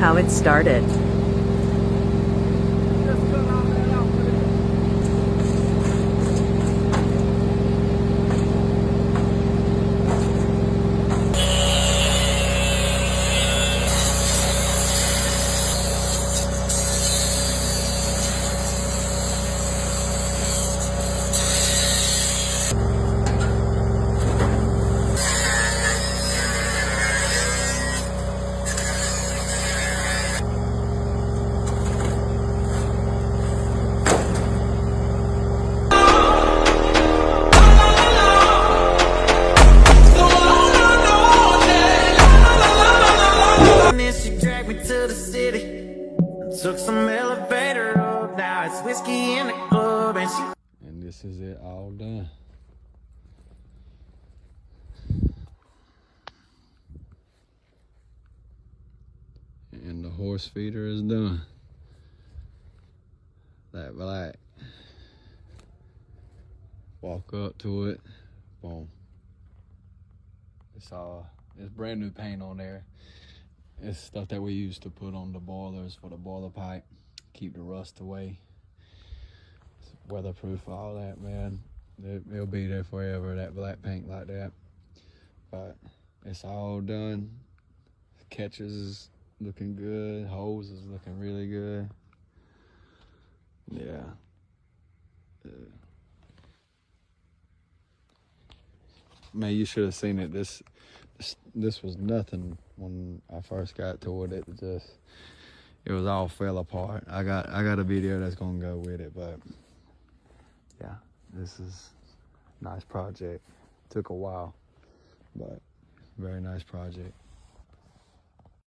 how it started. Took some elevator up, now it's whiskey in the club, and this is it all done. And the horse feeder is done. That black. Walk up to it, boom. It's brand new paint on there. It's stuff that we used to put on the boilers for the boiler pipe, keep the rust away. It's weatherproof, all that, man. It'll be there forever, that black paint like that. But it's all done. Catches is looking good. Hose is looking really good. Yeah. Man, you should have seen it. This was nothing when I first got to it. It was all fell apart. I got a video that's gonna go with it, but yeah, this is a nice project. Took a while, but very nice project.